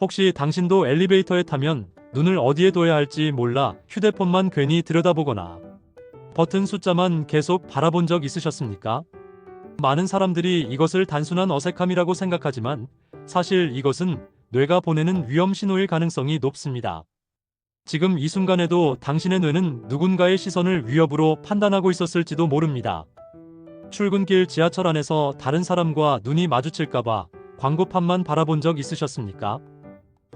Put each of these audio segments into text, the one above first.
혹시 당신도 엘리베이터에 타면 눈을 어디에 둬야 할지 몰라 휴대폰만 괜히 들여다보거나 버튼 숫자만 계속 바라본 적 있으셨습니까? 많은 사람들이 이것을 단순한 어색함이라고 생각하지만 사실 이것은 뇌가 보내는 위험 신호일 가능성이 높습니다. 지금 이 순간에도 당신의 뇌는 누군가의 시선을 위협으로 판단하고 있었을지도 모릅니다. 출근길 지하철 안에서 다른 사람과 눈이 마주칠까봐 광고판만 바라본 적 있으셨습니까?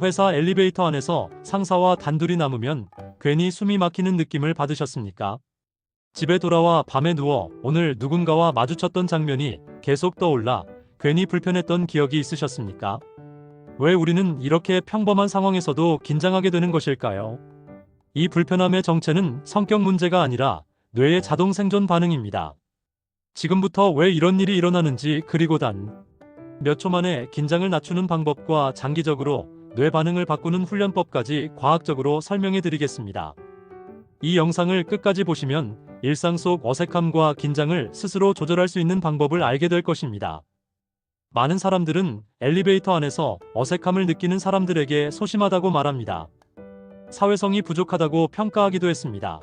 회사 엘리베이터 안에서 상사와 단둘이 남으면 괜히 숨이 막히는 느낌을 받으셨습니까? 집에 돌아와 밤에 누워 오늘 누군가와 마주쳤던 장면이 계속 떠올라 괜히 불편했던 기억이 있으셨습니까? 왜 우리는 이렇게 평범한 상황에서도 긴장하게 되는 것일까요? 이 불편함의 정체는 성격 문제가 아니라 뇌의 자동 생존 반응입니다. 지금부터 왜 이런 일이 일어나는지, 그리고 단 몇 초 만에 긴장을 낮추는 방법과 장기적으로 뇌 반응을 바꾸는 훈련법까지 과학적으로 설명해 드리겠습니다. 이 영상을 끝까지 보시면 일상 속 어색함과 긴장을 스스로 조절할 수 있는 방법을 알게 될 것입니다. 많은 사람들은 엘리베이터 안에서 어색함을 느끼는 사람들에게 소심하다고 말합니다. 사회성이 부족하다고 평가하기도 했습니다.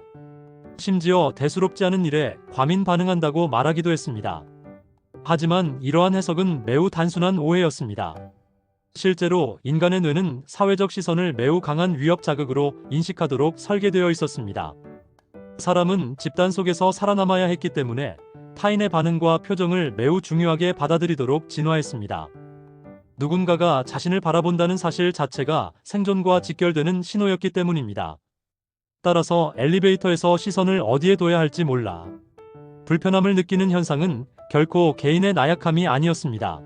심지어 대수롭지 않은 일에 과민 반응한다고 말하기도 했습니다. 하지만 이러한 해석은 매우 단순한 오해였습니다. 실제로 인간의 뇌는 사회적 시선을 매우 강한 위협 자극으로 인식하도록 설계되어 있었습니다. 사람은 집단 속에서 살아남아야 했기 때문에 타인의 반응과 표정을 매우 중요하게 받아들이도록 진화했습니다. 누군가가 자신을 바라본다는 사실 자체가 생존과 직결되는 신호였기 때문입니다. 따라서 엘리베이터에서 시선을 어디에 둬야 할지 몰라 불편함을 느끼는 현상은 결코 개인의 나약함이 아니었습니다.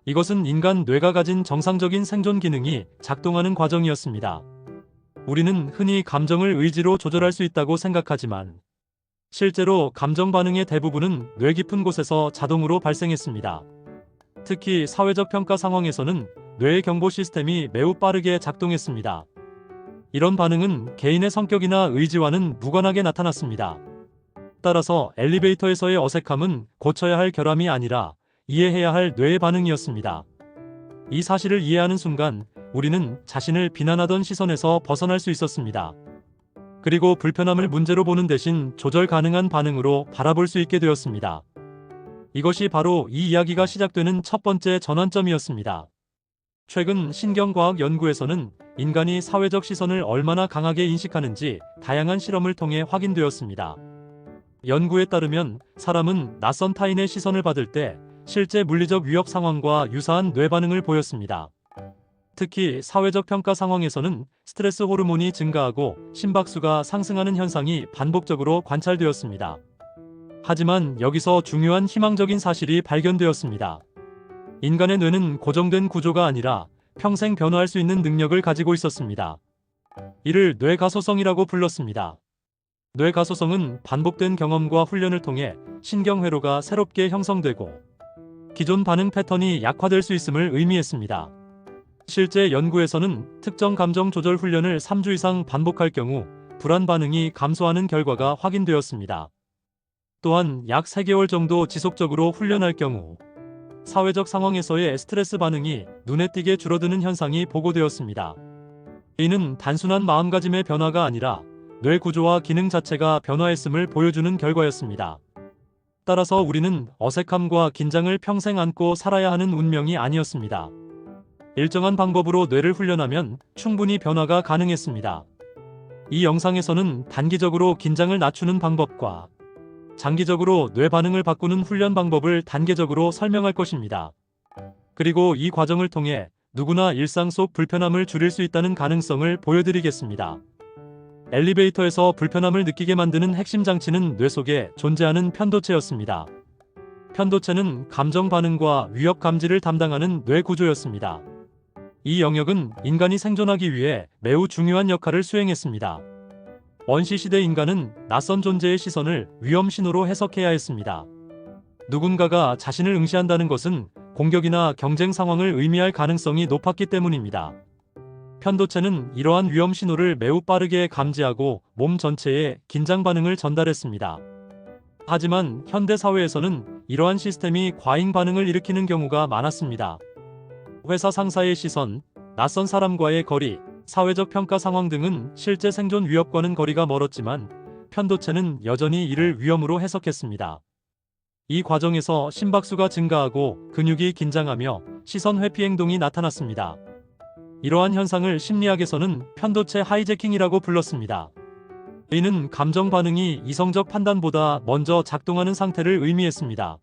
이것은 인간 뇌가 가진 정상적인 생존 기능이 작동하는 과정이었습니다. 우리는 흔히 감정을 의지로 조절할 수 있다고 생각하지만 실제로 감정 반응의 대부분은 뇌 깊은 곳에서 자동으로 발생했습니다. 특히 사회적 평가 상황에서는 뇌의 경보 시스템이 매우 빠르게 작동했습니다. 이런 반응은 개인의 성격이나 의지와는 무관하게 나타났습니다. 따라서 엘리베이터에서의 어색함은 고쳐야 할 결함이 아니라 이해해야 할 뇌의 반응이었습니다. 이 사실을 이해하는 순간 우리는 자신을 비난하던 시선에서 벗어날 수 있었습니다. 그리고 불편함을 문제로 보는 대신 조절 가능한 반응으로 바라볼 수 있게 되었습니다. 이것이 바로 이 이야기가 시작되는 첫 번째 전환점이었습니다. 최근 신경과학 연구에서는 인간이 사회적 시선을 얼마나 강하게 인식하는지 다양한 실험을 통해 확인되었습니다. 연구에 따르면 사람은 낯선 타인의 시선을 받을 때 실제 물리적 위협 상황과 유사한 뇌 반응을 보였습니다. 특히 사회적 평가 상황에서는 스트레스 호르몬이 증가하고 심박수가 상승하는 현상이 반복적으로 관찰되었습니다. 하지만 여기서 중요한 희망적인 사실이 발견되었습니다. 인간의 뇌는 고정된 구조가 아니라 평생 변화할 수 있는 능력을 가지고 있었습니다. 이를 뇌가소성이라고 불렀습니다. 뇌가소성은 반복된 경험과 훈련을 통해 신경회로가 새롭게 형성되고 기존 반응 패턴이 약화될 수 있음을 의미했습니다. 실제 연구에서는 특정 감정 조절 훈련을 3주 이상 반복할 경우 불안 반응이 감소하는 결과가 확인되었습니다. 또한 약 3개월 정도 지속적으로 훈련할 경우 사회적 상황에서의 스트레스 반응이 눈에 띄게 줄어드는 현상이 보고되었습니다. 이는 단순한 마음가짐의 변화가 아니라 뇌 구조와 기능 자체가 변화했음을 보여주는 결과였습니다. 따라서 우리는 어색함과 긴장을 평생 안고 살아야 하는 운명이 아니었습니다. 일정한 방법으로 뇌를 훈련하면 충분히 변화가 가능했습니다. 이 영상에서는 단기적으로 긴장을 낮추는 방법과 장기적으로 뇌 반응을 바꾸는 훈련 방법을 단계적으로 설명할 것입니다. 그리고 이 과정을 통해 누구나 일상 속 불편함을 줄일 수 있다는 가능성을 보여드리겠습니다. 엘리베이터에서 불편함을 느끼게 만드는 핵심 장치는 뇌 속에 존재하는 편도체였습니다. 편도체는 감정 반응과 위협 감지를 담당하는 뇌 구조였습니다. 이 영역은 인간이 생존하기 위해 매우 중요한 역할을 수행했습니다. 원시시대 인간은 낯선 존재의 시선을 위험 신호로 해석해야 했습니다. 누군가가 자신을 응시한다는 것은 공격이나 경쟁 상황을 의미할 가능성이 높았기 때문입니다. 편도체는 이러한 위험 신호를 매우 빠르게 감지하고 몸 전체에 긴장 반응을 전달했습니다. 하지만 현대 사회에서는 이러한 시스템이 과잉 반응을 일으키는 경우가 많았습니다. 회사 상사의 시선, 낯선 사람과의 거리, 사회적 평가 상황 등은 실제 생존 위협과는 거리가 멀었지만 편도체는 여전히 이를 위험으로 해석했습니다. 이 과정에서 심박수가 증가하고 근육이 긴장하며 시선 회피 행동이 나타났습니다. 이러한 현상을 심리학에서는 편도체 하이제킹이라고 불렀습니다. 이는 감정 반응이 이성적 판단보다 먼저 작동하는 상태를 의미했습니다.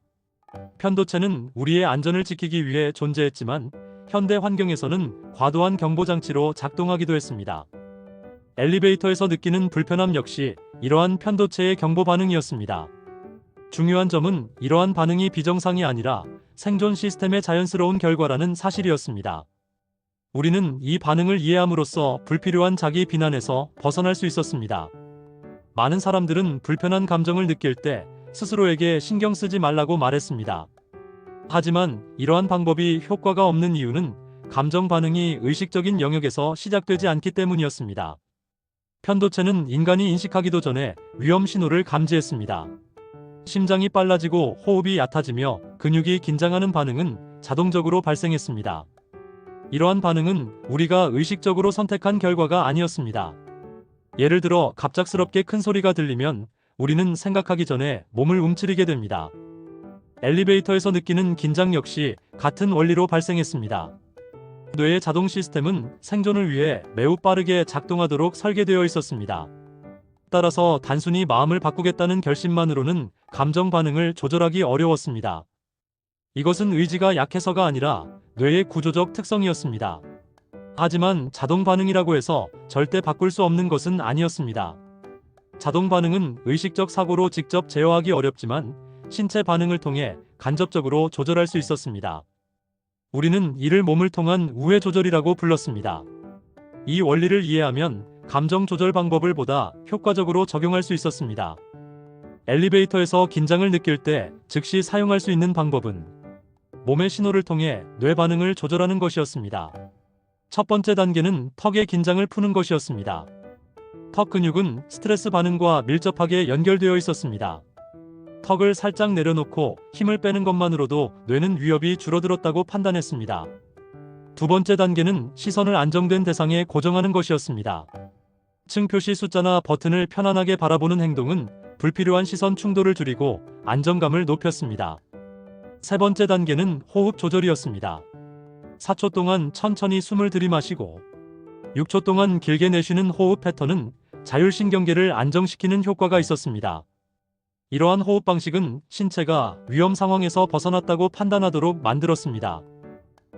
편도체는 우리의 안전을 지키기 위해 존재했지만 현대 환경에서는 과도한 경보장치로 작동하기도 했습니다. 엘리베이터에서 느끼는 불편함 역시 이러한 편도체의 경보 반응이었습니다. 중요한 점은 이러한 반응이 비정상이 아니라 생존 시스템의 자연스러운 결과라는 사실이었습니다. 우리는 이 반응을 이해함으로써 불필요한 자기 비난에서 벗어날 수 있었습니다. 많은 사람들은 불편한 감정을 느낄 때 스스로에게 신경 쓰지 말라고 말했습니다. 하지만 이러한 방법이 효과가 없는 이유는 감정 반응이 의식적인 영역에서 시작되지 않기 때문이었습니다. 편도체는 인간이 인식하기도 전에 위험 신호를 감지했습니다. 심장이 빨라지고 호흡이 얕아지며 근육이 긴장하는 반응은 자동적으로 발생했습니다. 이러한 반응은 우리가 의식적으로 선택한 결과가 아니었습니다. 예를 들어 갑작스럽게 큰 소리가 들리면 우리는 생각하기 전에 몸을 움츠리게 됩니다. 엘리베이터에서 느끼는 긴장 역시 같은 원리로 발생했습니다. 뇌의 자동 시스템은 생존을 위해 매우 빠르게 작동하도록 설계되어 있었습니다. 따라서 단순히 마음을 바꾸겠다는 결심만으로는 감정 반응을 조절하기 어려웠습니다. 이것은 의지가 약해서가 아니라 뇌의 구조적 특성이었습니다. 하지만 자동 반응이라고 해서 절대 바꿀 수 없는 것은 아니었습니다. 자동 반응은 의식적 사고로 직접 제어하기 어렵지만 신체 반응을 통해 간접적으로 조절할 수 있었습니다. 우리는 이를 몸을 통한 우회 조절이라고 불렀습니다. 이 원리를 이해하면 감정 조절 방법을 보다 효과적으로 적용할 수 있었습니다. 엘리베이터에서 긴장을 느낄 때 즉시 사용할 수 있는 방법은 몸의 신호를 통해 뇌 반응을 조절하는 것이었습니다. 첫 번째 단계는 턱의 긴장을 푸는 것이었습니다. 턱 근육은 스트레스 반응과 밀접하게 연결되어 있었습니다. 턱을 살짝 내려놓고 힘을 빼는 것만으로도 뇌는 위협이 줄어들었다고 판단했습니다. 두 번째 단계는 시선을 안정된 대상에 고정하는 것이었습니다. 층 표시 숫자나 버튼을 편안하게 바라보는 행동은 불필요한 시선 충돌을 줄이고 안정감을 높였습니다. 세 번째 단계는 호흡 조절이었습니다. 4초 동안 천천히 숨을 들이마시고 6초 동안 길게 내쉬는 호흡 패턴은 자율신경계를 안정시키는 효과가 있었습니다. 이러한 호흡 방식은 신체가 위험 상황에서 벗어났다고 판단하도록 만들었습니다.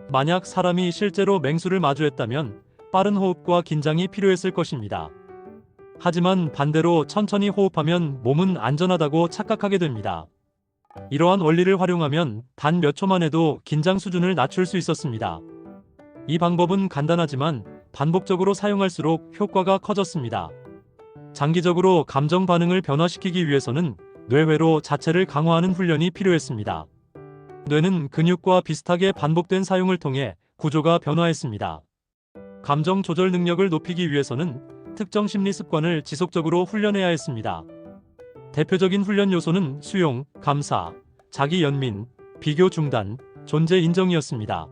만약 사람이 실제로 맹수를 마주했다면 빠른 호흡과 긴장이 필요했을 것입니다. 하지만 반대로 천천히 호흡하면 몸은 안전하다고 착각하게 됩니다. 이러한 원리를 활용하면 단 몇 초만 해도 긴장 수준을 낮출 수 있었습니다. 이 방법은 간단하지만 반복적으로 사용할수록 효과가 커졌습니다. 장기적으로 감정 반응을 변화시키기 위해서는 뇌회로 자체를 강화하는 훈련이 필요했습니다. 뇌는 근육과 비슷하게 반복된 사용을 통해 구조가 변화했습니다. 감정 조절 능력을 높이기 위해서는 특정 심리 습관을 지속적으로 훈련해야 했습니다. 대표적인 훈련 요소는 수용, 감사, 자기 연민, 비교 중단, 존재 인정이었습니다.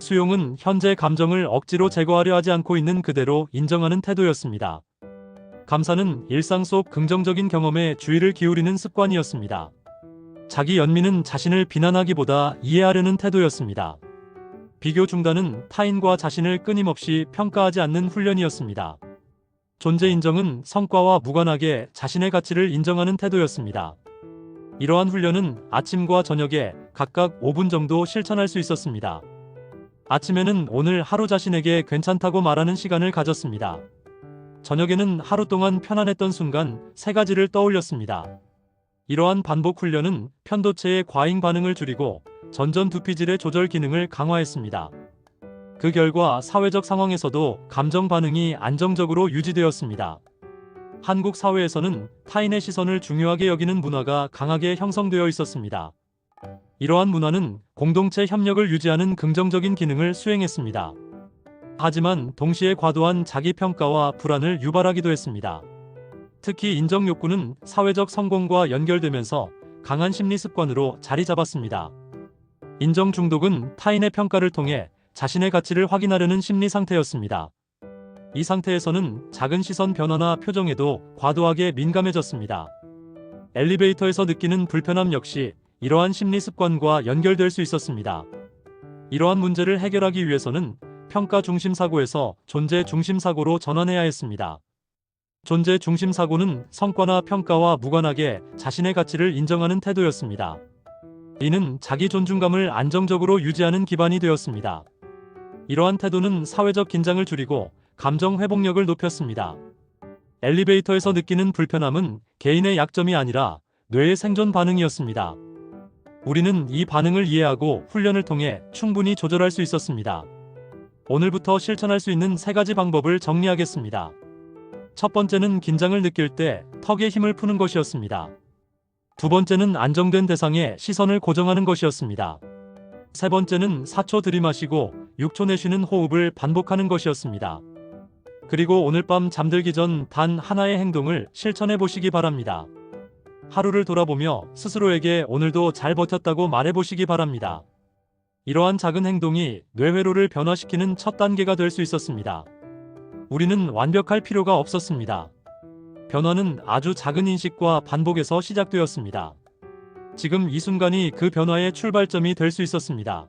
수용은 현재 감정을 억지로 제거하려 하지 않고 있는 그대로 인정하는 태도였습니다. 감사는 일상 속 긍정적인 경험에 주의를 기울이는 습관이었습니다. 자기 연민은 자신을 비난하기보다 이해하려는 태도였습니다. 비교 중단은 타인과 자신을 끊임없이 평가하지 않는 훈련이었습니다. 존재 인정은 성과와 무관하게 자신의 가치를 인정하는 태도였습니다. 이러한 훈련은 아침과 저녁에 각각 5분 정도 실천할 수 있었습니다. 아침에는 오늘 하루 자신에게 괜찮다고 말하는 시간을 가졌습니다. 저녁에는 하루 동안 편안했던 순간 3가지를 떠올렸습니다. 이러한 반복 훈련은 편도체의 과잉 반응을 줄이고 전전두피질의 조절 기능을 강화했습니다. 그 결과 사회적 상황에서도 감정 반응이 안정적으로 유지되었습니다. 한국 사회에서는 타인의 시선을 중요하게 여기는 문화가 강하게 형성되어 있었습니다. 이러한 문화는 공동체 협력을 유지하는 긍정적인 기능을 수행했습니다. 하지만 동시에 과도한 자기평가와 불안을 유발하기도 했습니다. 특히 인정 욕구는 사회적 성공과 연결되면서 강한 심리 습관으로 자리 잡았습니다. 인정 중독은 타인의 평가를 통해 자신의 가치를 확인하려는 심리 상태였습니다. 이 상태에서는 작은 시선 변화나 표정에도 과도하게 민감해졌습니다. 엘리베이터에서 느끼는 불편함 역시 이러한 심리 습관과 연결될 수 있었습니다. 이러한 문제를 해결하기 위해서는 평가 중심 사고에서 존재 중심 사고로 전환해야 했습니다. 존재 중심 사고는 성과나 평가와 무관하게 자신의 가치를 인정하는 태도였습니다. 이는 자기 존중감을 안정적으로 유지하는 기반이 되었습니다. 이러한 태도는 사회적 긴장을 줄이고 감정 회복력을 높였습니다. 엘리베이터에서 느끼는 불편함은 개인의 약점이 아니라 뇌의 생존 반응이었습니다. 우리는 이 반응을 이해하고 훈련을 통해 충분히 조절할 수 있었습니다. 오늘부터 실천할 수 있는 3가지 방법을 정리하겠습니다. 첫 번째는 긴장을 느낄 때 턱에 힘을 푸는 것이었습니다. 두 번째는 안정된 대상에 시선을 고정하는 것이었습니다. 세 번째는 4초 들이마시고 6초 내쉬는 호흡을 반복하는 것이었습니다. 그리고 오늘 밤 잠들기 전 단 하나의 행동을 실천해 보시기 바랍니다. 하루를 돌아보며 스스로에게 오늘도 잘 버텼다고 말해보시기 바랍니다. 이러한 작은 행동이 뇌회로를 변화시키는 첫 단계가 될 수 있었습니다. 우리는 완벽할 필요가 없었습니다. 변화는 아주 작은 인식과 반복에서 시작되었습니다. 지금 이 순간이 그 변화의 출발점이 될 수 있었습니다.